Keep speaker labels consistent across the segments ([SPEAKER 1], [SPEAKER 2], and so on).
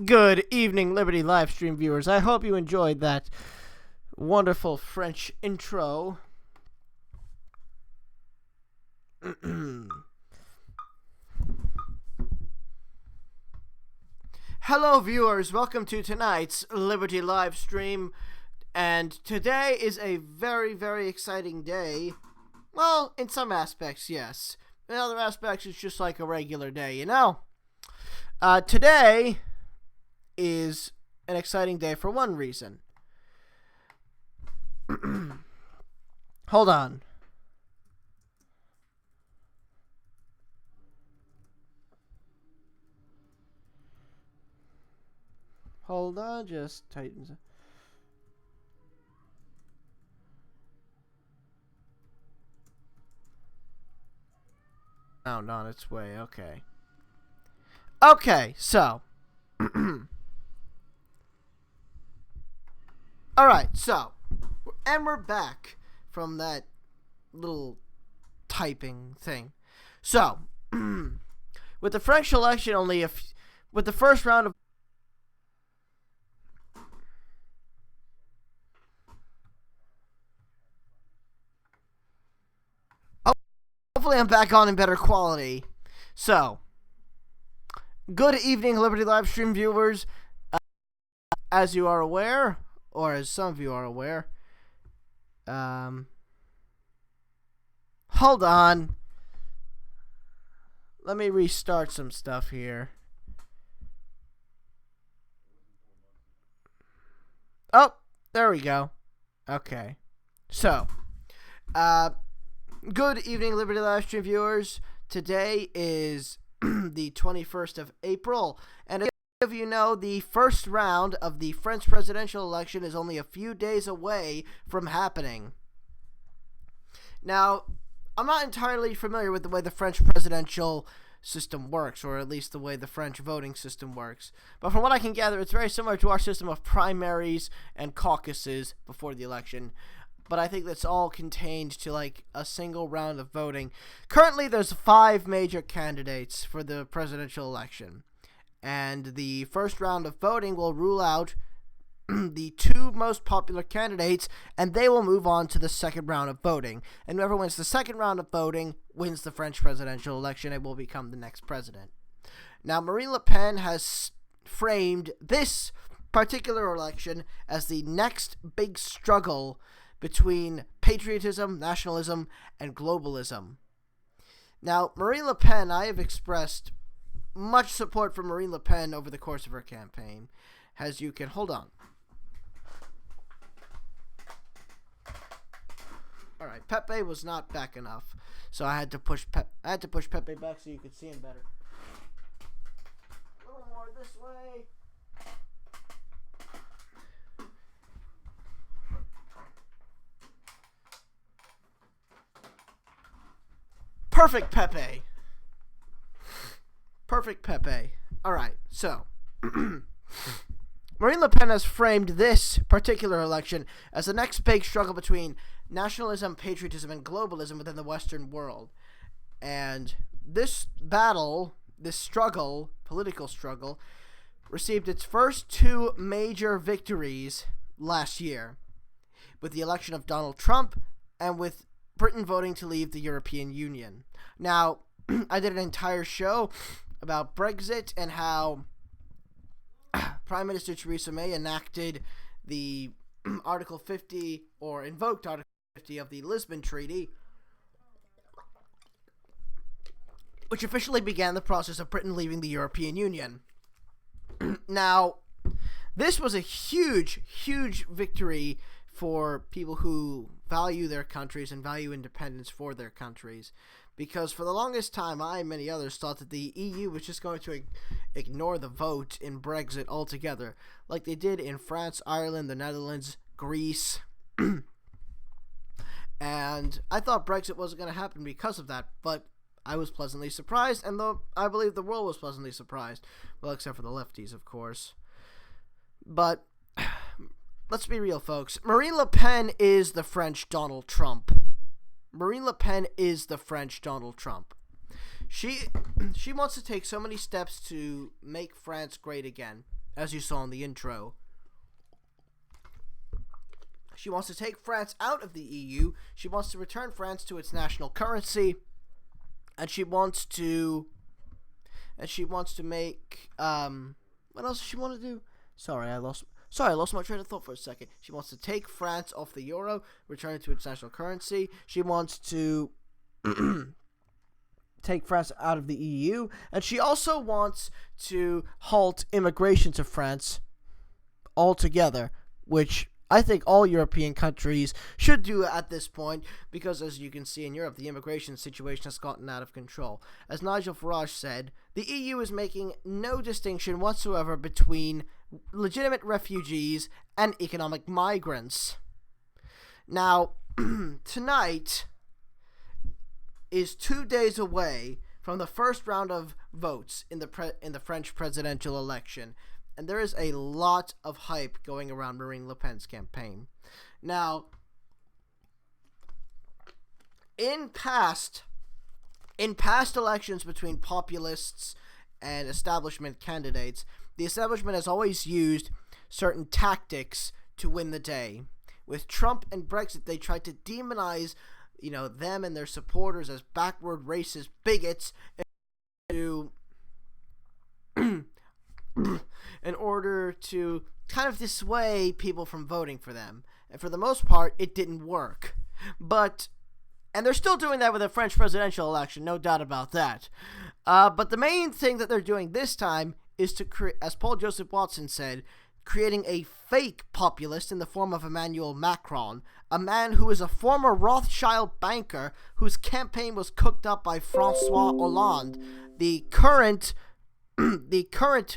[SPEAKER 1] Good evening, Liberty Livestream viewers. I hope you enjoyed that wonderful French intro. Hello, viewers. Welcome to tonight's Liberty Livestream. And today is a very, very exciting day. Well, in some aspects, yes. In other aspects, it's just like a regular day, you know? Today is an exciting day for one reason. Hold on. Hold on, just tightens. Oh, not its way. Okay. Okay, so. Alright, so. And we're back from that little typing thing. So. With the French election only with the first round of. Hopefully I'm back on in better quality. So, good evening, Liberty Livestream viewers. As you are aware, or as some of you are aware, hold on. Let me restart some stuff here. Oh, there we go. Okay. So, good evening, Liberty Livestream viewers. Today is the 21st of April, and as of you know, the first round of the French presidential election is only a few days away from happening. Now, I'm not entirely familiar with the way the French presidential system works, or at least the way the French voting system works, but from what I can gather, it's very similar to our system of primaries and caucuses before the election. But I think that's all contained to like a single round of voting. Currently, there's 5 major candidates for the presidential election. And the first round of voting will rule out the 2 most popular candidates, and they will move on to the second round of voting. And whoever wins the second round of voting wins the French presidential election and will become the next president. Now, Marine Le Pen has framed this particular election as the next big struggle between patriotism, nationalism, and globalism. Now, Marine Le Pen, I have expressed much support for Marine Le Pen over the course of her campaign. As you can, hold on. Alright, Pepe was not back enough, so I had to push Pepe back so you could see him better. A little more this way. Perfect Pepe. Perfect Pepe. Alright, so. Marine Le Pen has framed this particular election as the next big struggle between nationalism, patriotism, and globalism within the Western world. And this battle, this struggle, political struggle, received its first two major victories last year, with the election of Donald Trump and with Britain voting to leave the European Union. Now, I did an entire show about Brexit and how Prime Minister Theresa May enacted the Article 50, or invoked Article 50 of the Lisbon Treaty, which officially began the process of Britain leaving the European Union. Now, this was a huge, huge victory for people who value their countries and value independence for their countries. Because for the longest time, I and many others thought that the EU was just going to ignore the vote in Brexit altogether, like they did in France, Ireland, the Netherlands, Greece. And I thought Brexit wasn't going to happen because of that, but I was pleasantly surprised, and I believe the world was pleasantly surprised. Well, except for the lefties, of course. But let's be real, folks. Marine Le Pen is the French Donald Trump. Marine Le Pen is the French Donald Trump. She wants to take so many steps to make France great again, as you saw in the intro. She wants to take France out of the EU. She wants to return France to its national currency. And she wants to make, what else does she want to do? Sorry, I lost my train of thought for a second. She wants to take France off the euro, return it to its national currency. She wants to take France out of the EU. And she also wants to halt immigration to France altogether, which I think all European countries should do at this point, because as you can see in Europe, the immigration situation has gotten out of control. As Nigel Farage said, the EU is making no distinction whatsoever between legitimate refugees and economic migrants. Now, tonight is 2 days away from the first round of votes in the French presidential election. And there is a lot of hype going around Marine Le Pen's campaign. Now, in past elections between populists and establishment candidates, the establishment has always used certain tactics to win the day. With Trump and Brexit, they tried to demonize, them and their supporters as backward racist bigots in order to kind of dissuade people from voting for them. And for the most part, it didn't work. And they're still doing that with the French presidential election, no doubt about that. But the main thing that they're doing this time is to create, as Paul Joseph Watson said, creating a fake populist in the form of Emmanuel Macron, a man who is a former Rothschild banker whose campaign was cooked up by François Hollande, the current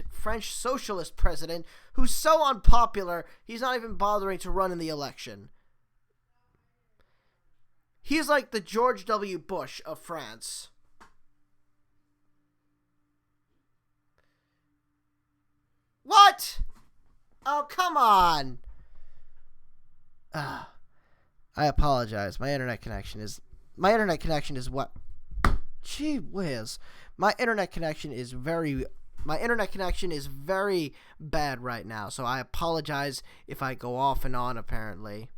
[SPEAKER 1] French socialist president, who's so unpopular, he's not even bothering to run in the election. He's like the George W. Bush of France. What? Oh, come on. I apologize. My internet connection is what? Gee whiz. My internet connection is very bad right now, so I apologize if I go off and on, apparently.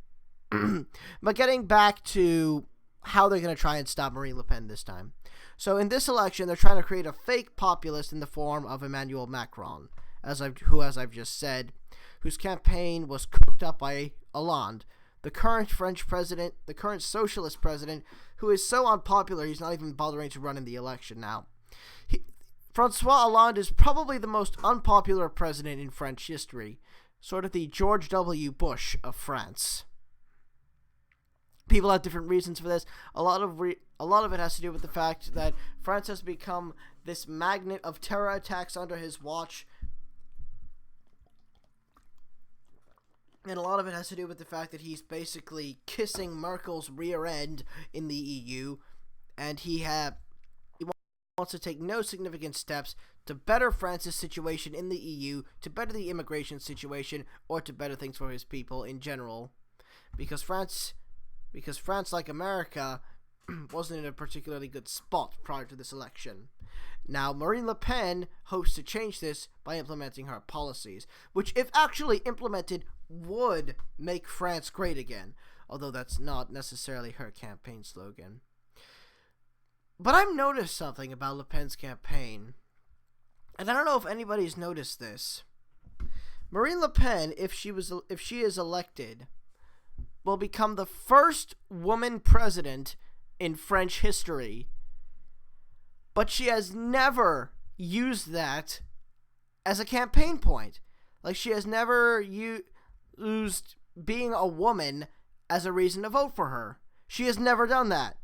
[SPEAKER 1] But getting back to how they're going to try and stop Marine Le Pen this time. So in this election, they're trying to create a fake populist in the form of Emmanuel Macron, as I've just said, whose campaign was cooked up by Hollande, the current French president, the current socialist president, who is so unpopular he's not even bothering to run in the election now. François Hollande is probably the most unpopular president in French history, sort of the George W. Bush of France. People have different reasons for this. A lot of it has to do with the fact that France has become this magnet of terror attacks under his watch. And a lot of it has to do with the fact that he's basically kissing Merkel's rear end in the EU, and he wants to take no significant steps to better France's situation in the EU, to better the immigration situation, or to better things for his people in general. Because France because France, like America, wasn't in a particularly good spot prior to this election. Now, Marine Le Pen hopes to change this by implementing her policies, which, if actually implemented, would make France great again, although that's not necessarily her campaign slogan. But I've noticed something about Le Pen's campaign, and I don't know if anybody's noticed this. Marine Le Pen, if she is elected, will become the first woman president in French history. But she has never used that as a campaign point. Like, she has never used being a woman as a reason to vote for her. She has never done that.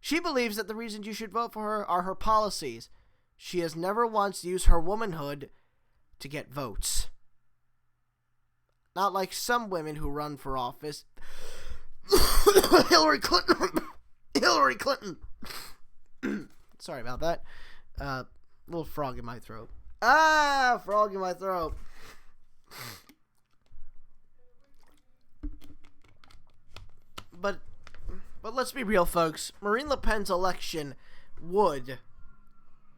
[SPEAKER 1] She believes that the reasons you should vote for her are her policies. She has never once used her womanhood to get votes. Not like some women who run for office. Hillary Clinton. Hillary Clinton. Sorry about that. Little frog in my throat. Frog in my throat. But let's be real, folks. Marine Le Pen's election would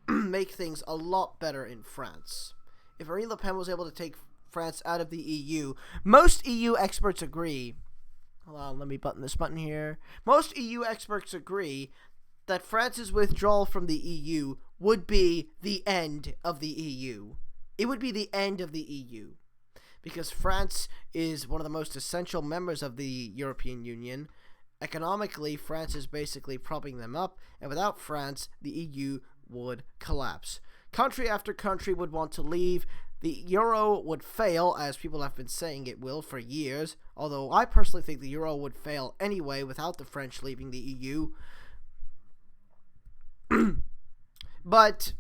[SPEAKER 1] make things a lot better in France. If Marine Le Pen was able to take France out of the EU, most EU experts agree. Hold on, let me button this button here. Most EU experts agree that France's withdrawal from the EU would be the end of the EU. It would be the end of the EU. Because France is one of the most essential members of the European Union. Economically, France is basically propping them up, and without France, the EU would collapse. Country after country would want to leave. The euro would fail, as people have been saying it will for years, although I personally think the euro would fail anyway without the French leaving the EU. But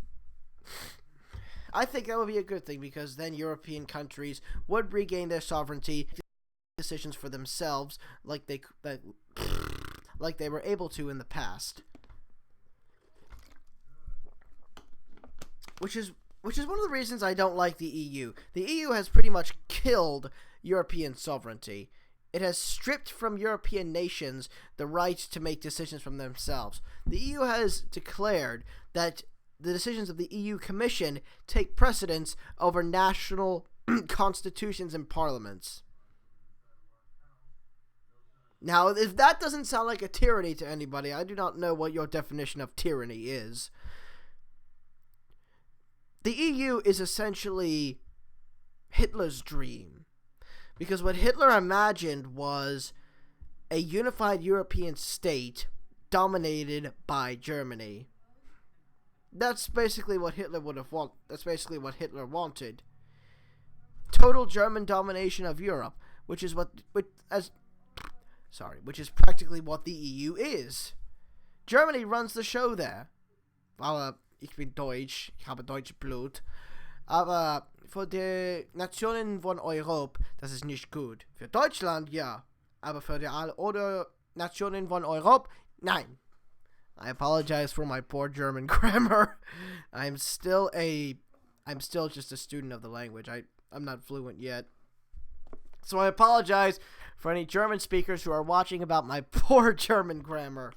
[SPEAKER 1] I think that would be a good thing, because then European countries would regain their sovereignty, decisions for themselves like they were able to in the past. Which is one of the reasons I don't like the EU. The EU has pretty much killed European sovereignty. It has stripped from European nations the right to make decisions from themselves. The EU has declared that the decisions of the EU Commission take precedence over national constitutions and parliaments. Now, if that doesn't sound like a tyranny to anybody, I do not know what your definition of tyranny is. The EU is essentially Hitler's dream. Because what Hitler imagined was a unified European state dominated by Germany. That's basically what Hitler would have wanted. That's basically what Hitler wanted. Total German domination of Europe, which is practically what the EU is. Germany runs the show there. Aber ich bin Deutsch, ich habe deutsche Blut. Aber für die Nationen von Europa, das ist nicht gut. Für Deutschland, ja. Aber für die alle Nationen von Europa, nein. I apologize for my poor German grammar. I'm still just a student of the language. I'm not fluent yet. So I apologize for any German speakers who are watching about my poor German grammar.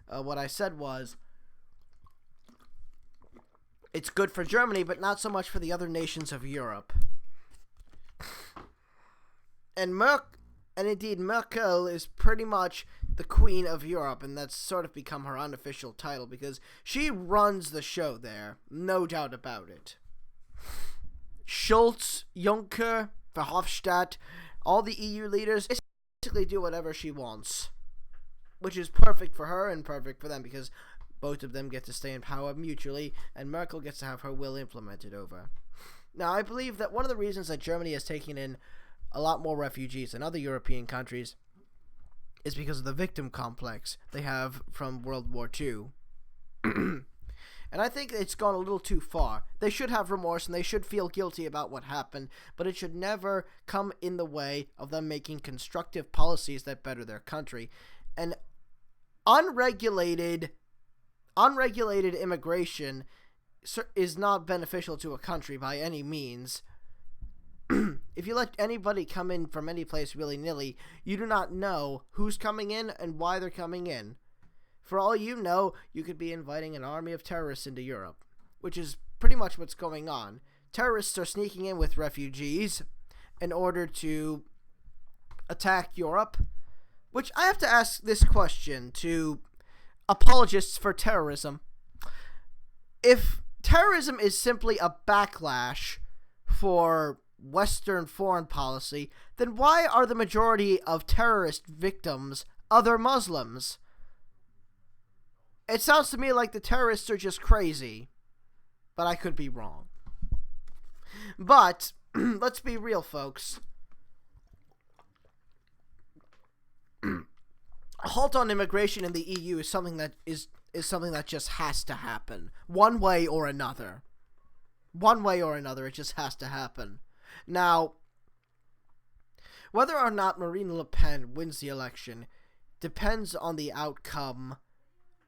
[SPEAKER 1] What I said was, it's good for Germany, but not so much for the other nations of Europe. And indeed, Merkel is pretty much the Queen of Europe, and that's sort of become her unofficial title, because she runs the show there, no doubt about it. Schulz, Juncker, Verhofstadt, all the EU leaders basically do whatever she wants, which is perfect for her and perfect for them, because both of them get to stay in power mutually, and Merkel gets to have her will implemented over. Now, I believe that one of the reasons that Germany has taken in a lot more refugees than other European countries is because of the victim complex they have from World War II. And I think it's gone a little too far. They should have remorse and they should feel guilty about what happened, but it should never come in the way of them making constructive policies that better their country. And unregulated immigration is not beneficial to a country by any means. if you let anybody come in from any place willy-nilly, you do not know who's coming in and why they're coming in. For all you know, you could be inviting an army of terrorists into Europe, which is pretty much what's going on. Terrorists are sneaking in with refugees in order to attack Europe, which I have to ask this question to apologists for terrorism. If terrorism is simply a backlash for Western foreign policy, then why are the majority of terrorist victims other Muslims? It sounds to me like the terrorists are just crazy, but I could be wrong. But let's be real, folks. A halt on immigration in the EU is something that is something that just has to happen, one way or another. One way or another, it just has to happen. Now, whether or not Marine Le Pen wins the election depends on the outcome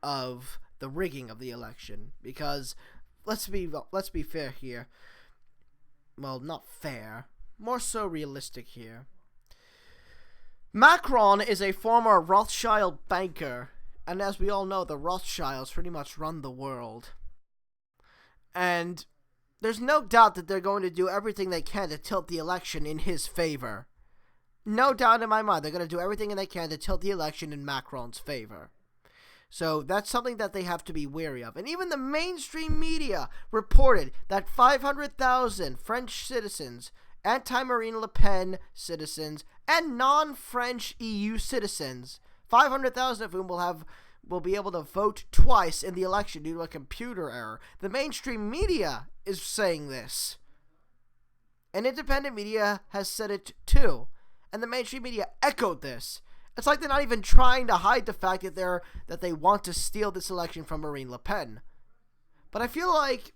[SPEAKER 1] of the rigging of the election, because let's be fair here. Well, not fair, more so realistic here. Macron is a former Rothschild banker, and as we all know, the Rothschilds pretty much run the world. And there's no doubt that they're going to do everything they can to tilt the election in his favor. No doubt in my mind, they're going to do everything they can to tilt the election in Macron's favor. So that's something that they have to be wary of. And even the mainstream media reported that 500,000 French citizens, anti-Marine Le Pen citizens, and non-French EU citizens, 500,000 of whom will be able to vote twice in the election due to a computer error. The mainstream media is saying this. And independent media has said it too. And the mainstream media echoed this. It's like they're not even trying to hide the fact that they want to steal this election from Marine Le Pen. But I feel like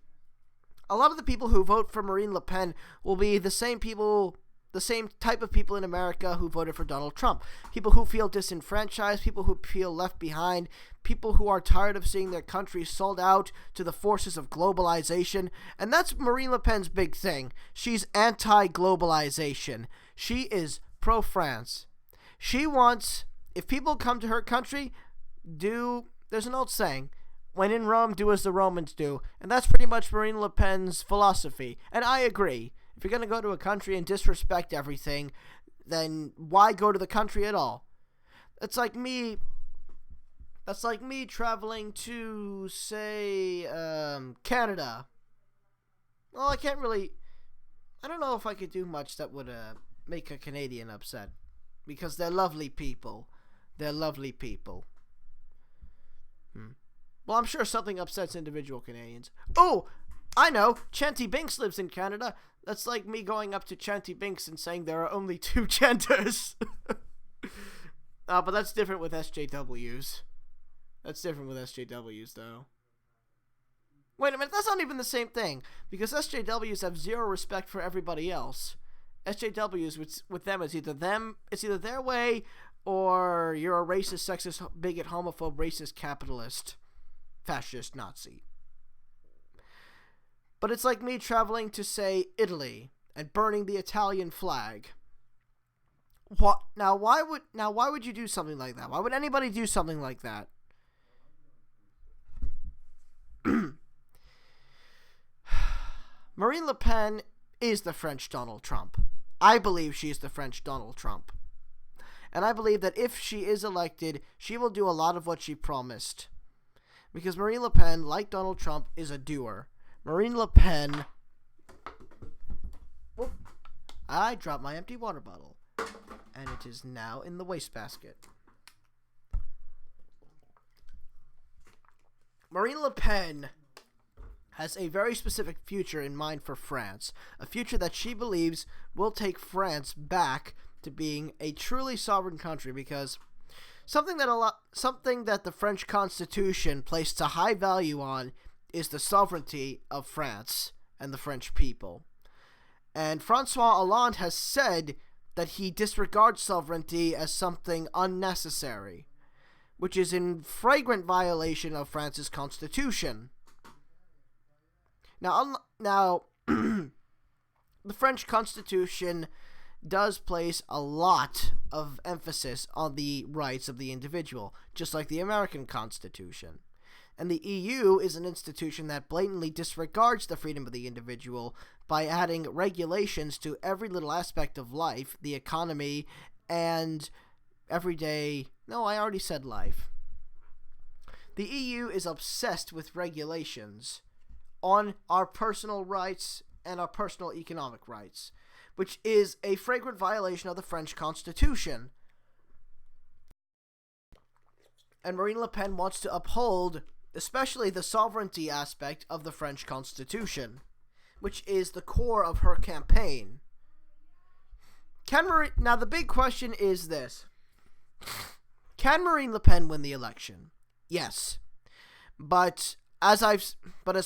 [SPEAKER 1] a lot of the people who vote for Marine Le Pen will be the same type of people in America who voted for Donald Trump. People who feel disenfranchised, people who feel left behind, people who are tired of seeing their country sold out to the forces of globalization. And that's Marine Le Pen's big thing. She's anti-globalization. She is pro-France. She wants, if people come to her country, there's an old saying, when in Rome, do as the Romans do. And that's pretty much Marine Le Pen's philosophy. And I agree. If you're going to go to a country and disrespect everything, then why go to the country at all? That's like me traveling to, say, Canada. Well, I don't know if I could do much that would make a Canadian upset. Because they're lovely people. Well, I'm sure something upsets individual Canadians. Oh, I know. Chanty Binks lives in Canada. That's like me going up to Chanty Binks and saying there are only two genders. But that's different with SJWs. Though. Wait a minute, that's not even the same thing. Because SJWs have zero respect for everybody else. SJWs, with them, it's either their way, or you're a racist, sexist, bigot, homophobe, racist, capitalist, fascist, Nazi. But it's like me traveling to, say, Italy, and burning the Italian flag. What? Now, why would you do something like that? Why would anybody do something like that? Marine Le Pen is the French Donald Trump. I believe she is the French Donald Trump. And I believe that if she is elected, she will do a lot of what she promised. Because Marine Le Pen, like Donald Trump, is a doer. Marine Le Pen... Whoop, I dropped my empty water bottle. And it is now in the wastebasket. Marine Le Pen has a very specific future in mind for France, a future that she believes will take France back to being a truly sovereign country, because something that the French Constitution placed a high value on is the sovereignty of France and the French people. And Francois Hollande has said that he disregards sovereignty as something unnecessary, which is in flagrant violation of France's constitution. Now, the French Constitution does place a lot of emphasis on the rights of the individual, just like the American Constitution. And the EU is an institution that blatantly disregards the freedom of the individual by adding regulations to every little aspect of life, the economy, and everyday... No, I already said life. The EU is obsessed with regulations on our personal rights and our personal economic rights, which is a flagrant violation of the French Constitution. And Marine Le Pen wants to uphold especially the sovereignty aspect of the French Constitution, which is the core of her campaign. Now, the big question is this. Can Marine Le Pen win the election? Yes. But as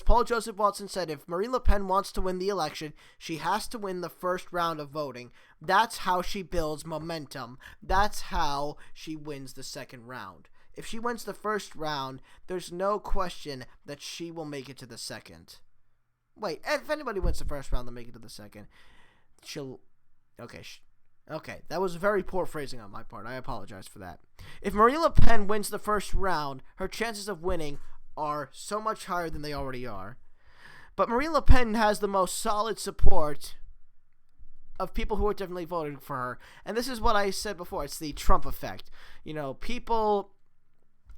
[SPEAKER 1] Paul Joseph Watson said, if Marine Le Pen wants to win the election, she has to win the first round of voting. That's how she builds momentum. That's how she wins the second round. If she wins the first round, there's no question that she will make it to the second. Wait, if anybody wins the first round, they'll make it to the second. She'll... Okay, that was very poor phrasing on my part. I apologize for that. If Marine Le Pen wins the first round, her chances of winning are so much higher than they already are. But Marine Le Pen has the most solid support of people who are definitely voting for her. And this is what I said before. It's the Trump effect. You know, people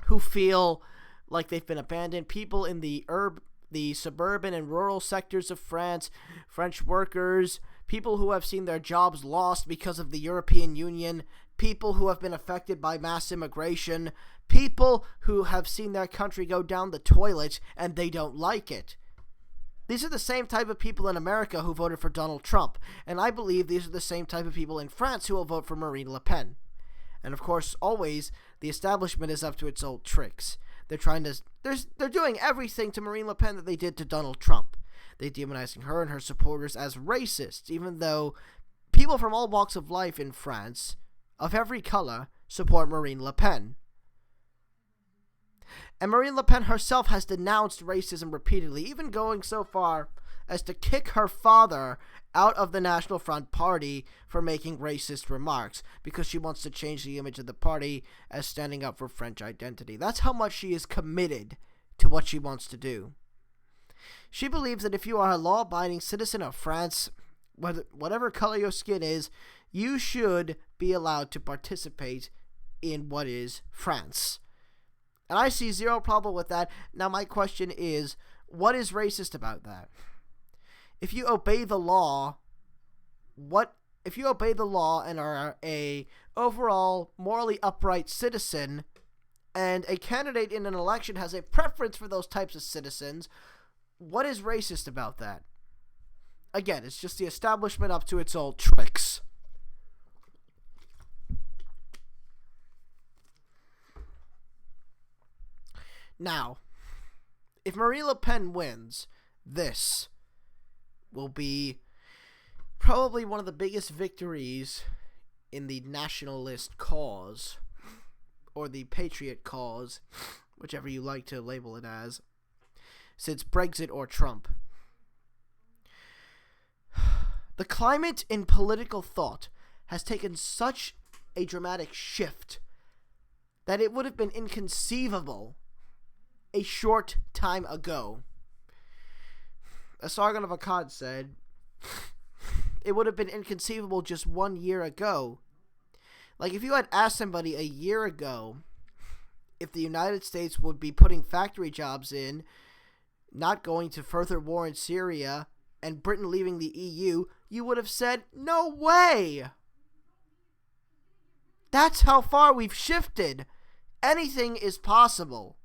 [SPEAKER 1] who feel like they've been abandoned, people in the suburban and rural sectors of France, French workers, people who have seen their jobs lost because of the European Union, people who have been affected by mass immigration, people who have seen their country go down the toilet and they don't like it. These are the same type of people in America who voted for Donald Trump, and I believe these are the same type of people in France who will vote for Marine Le Pen. And of course, always, the establishment is up to its old tricks. They're doing everything to Marine Le Pen that they did to Donald Trump. They're demonizing her and her supporters as racists, even though people from all walks of life in France, of every color, support Marine Le Pen. And Marine Le Pen herself has denounced racism repeatedly, even going so far as to kick her father out of the National Front Party for making racist remarks, because she wants to change the image of the party as standing up for French identity. That's how much she is committed to what she wants to do. She believes that if you are a law-abiding citizen of France, whatever color your skin is, you should be allowed to participate in what is France. And I see zero problem with that. Now, my question is, what is racist about that? If you obey the law, if you obey the law and are a overall morally upright citizen, and a candidate in an election has a preference for those types of citizens, what is racist about that? Again, it's just the establishment up to its old tricks. Now, if Marine Le Pen wins, this will be probably one of the biggest victories in the nationalist cause, or the patriot cause, whichever you like to label it as, since Brexit or Trump. The climate in political thought has taken such a dramatic shift that it would have been inconceivable a short time ago. As Sargon of Akkad said, it would have been inconceivable just 1 year ago. Like, if you had asked somebody a year ago if the United States would be putting factory jobs in, not going to further war in Syria, and Britain leaving the EU, you would have said, no way! That's how far we've shifted. Anything is possible.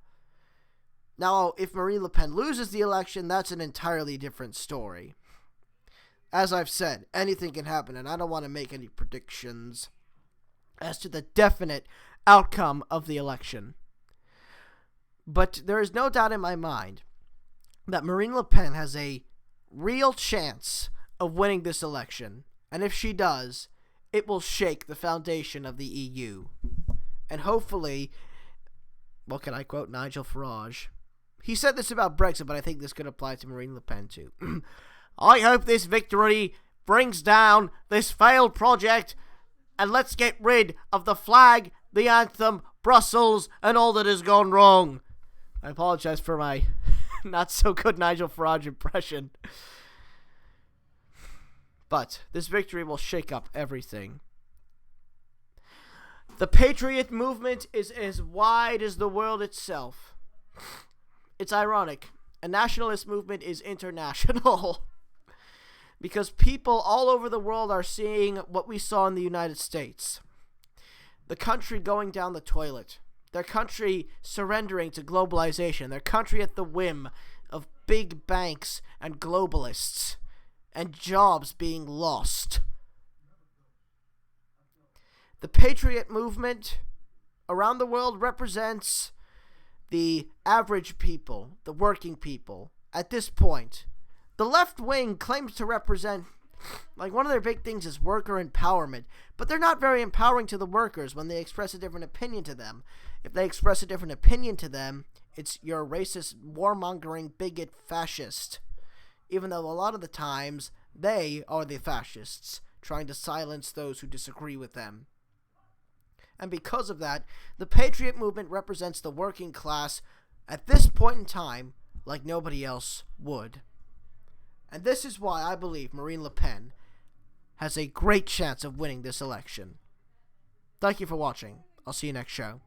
[SPEAKER 1] Now, if Marine Le Pen loses the election, that's an entirely different story. As I've said, anything can happen, and I don't want to make any predictions as to the definite outcome of the election. But there is no doubt in my mind that Marine Le Pen has a real chance of winning this election. And if she does, it will shake the foundation of the EU. And hopefully, what can I quote Nigel Farage? He said this about Brexit, but I think this could apply to Marine Le Pen too. I hope this victory brings down this failed project, and let's get rid of the flag, the anthem, Brussels, and all that has gone wrong. I apologize for my not so good Nigel Farage impression. But this victory will shake up everything. The patriot movement is as wide as the world itself. It's ironic. A nationalist movement is international. Because people all over the world are seeing what we saw in the United States. The country going down the toilet. Their country surrendering to globalization. Their country at the whim of big banks and globalists. And jobs being lost. The patriot movement around the world represents the average people, the working people. At this point, the left wing claims to represent, like, one of their big things is worker empowerment, but they're not very empowering to the workers when they express a different opinion to them. If they express a different opinion to them, it's you're a racist, warmongering, bigot, fascist. Even though a lot of the times, they are the fascists, trying to silence those who disagree with them. And because of that, the patriot movement represents the working class at this point in time like nobody else would. And this is why I believe Marine Le Pen has a great chance of winning this election. Thank you for watching. I'll see you next show.